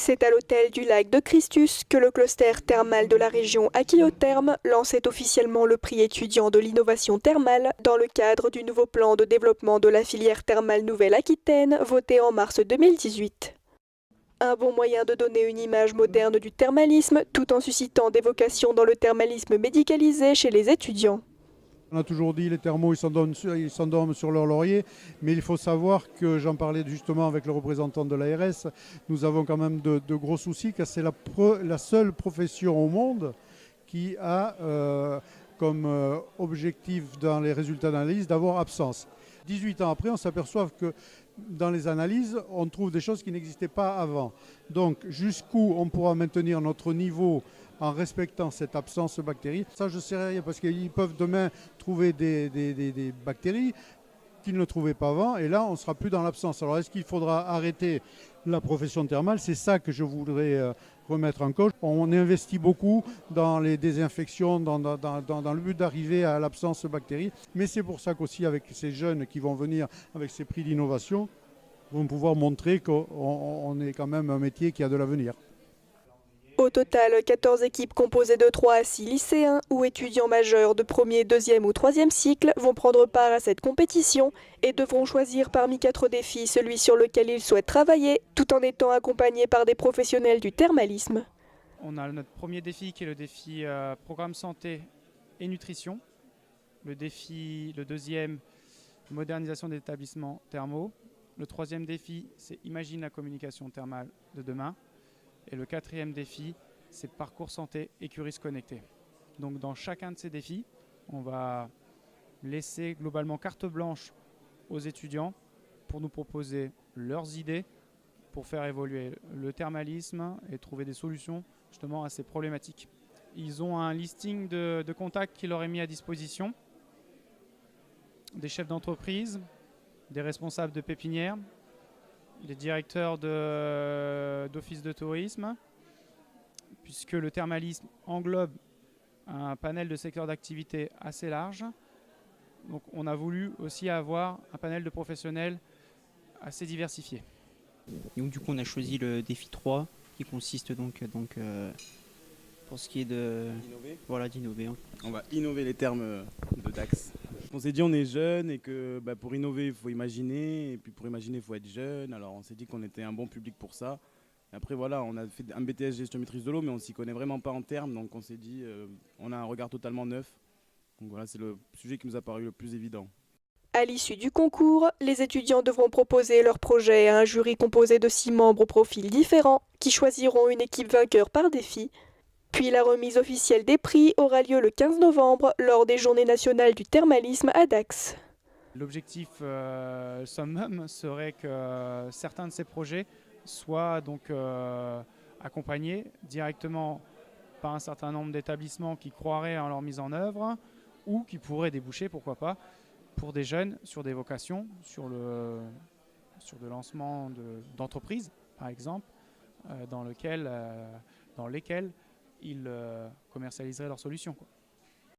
C'est à l'hôtel du lac de Christus que le cluster thermal de la région Aquilotherme lançait officiellement le prix étudiant de l'innovation thermale dans le cadre du nouveau plan de développement de la filière thermale Nouvelle-Aquitaine voté en mars 2018. Un bon moyen de donner une image moderne du thermalisme tout en suscitant des vocations dans le thermalisme médicalisé chez les étudiants. On a toujours dit les thermos ils s'endorment sur leur laurier, mais il faut savoir que j'en parlais justement avec le représentant de l'ARS, nous avons quand même de gros soucis car c'est la seule profession au monde qui a comme objectif dans les résultats d'analyse d'avoir absence. 18 ans après, on s'aperçoit que dans les analyses, on trouve des choses qui n'existaient pas avant. Donc jusqu'où on pourra maintenir notre niveau en respectant cette absence de bactéries, ça je ne sais rien parce qu'ils peuvent demain trouver des bactéries qu'ils ne trouvaient pas avant et là on ne sera plus dans l'absence. Alors est-ce qu'il faudra arrêter la profession thermale? C'est ça que je voudrais remettre en cause. On investit beaucoup dans les désinfections, dans le but d'arriver à l'absence de bactéries. Mais c'est pour ça qu'aussi avec ces jeunes qui vont venir avec ces prix d'innovation, vont pouvoir montrer qu'on est quand même un métier qui a de l'avenir. Au total, 14 équipes composées de 3 à 6 lycéens ou étudiants majeurs de premier, deuxième ou troisième cycle vont prendre part à cette compétition et devront choisir parmi 4 défis celui sur lequel ils souhaitent travailler, tout en étant accompagnés par des professionnels du thermalisme. On a notre premier défi qui est le défi programme santé et nutrition. Le deuxième, modernisation des établissements thermaux. Le troisième défi, c'est imagine la communication thermale de demain. Et le quatrième défi, c'est parcours santé et curistes connectés. Donc dans chacun de ces défis, on va laisser globalement carte blanche aux étudiants pour nous proposer leurs idées pour faire évoluer le thermalisme et trouver des solutions justement à ces problématiques. Ils ont un listing de contacts qui leur est mis à disposition, des chefs d'entreprise, des responsables de pépinières, des directeurs d'office de tourisme, puisque le thermalisme englobe un panel de secteurs d'activité assez large. Donc on a voulu aussi avoir un panel de professionnels assez diversifié. Et donc, du coup, on a choisi le défi 3 qui consiste donc pour ce qui est d'innover. On va innover les termes de Dax. On s'est dit on est jeune et que pour innover il faut imaginer et puis pour imaginer il faut être jeune. Alors on s'est dit qu'on était un bon public pour ça. Et après voilà, on a fait un BTS gestion maîtrise de l'eau mais on s'y connaît vraiment pas en termes, donc on s'est dit on a un regard totalement neuf. Donc voilà, c'est le sujet qui nous a paru le plus évident. À l'issue du concours, les étudiants devront proposer leur projet à un jury composé de 6 membres aux profils différents qui choisiront une équipe vainqueur par défi. Puis la remise officielle des prix aura lieu le 15 novembre lors des Journées nationales du thermalisme à Dax. L'objectif summum serait que certains de ces projets soient donc accompagnés directement par un certain nombre d'établissements qui croiraient en leur mise en œuvre ou qui pourraient déboucher, pourquoi pas, pour des jeunes sur des vocations, sur le lancement d'entreprises, par exemple, dans lesquelles ils commercialiseraient leurs solutions, quoi.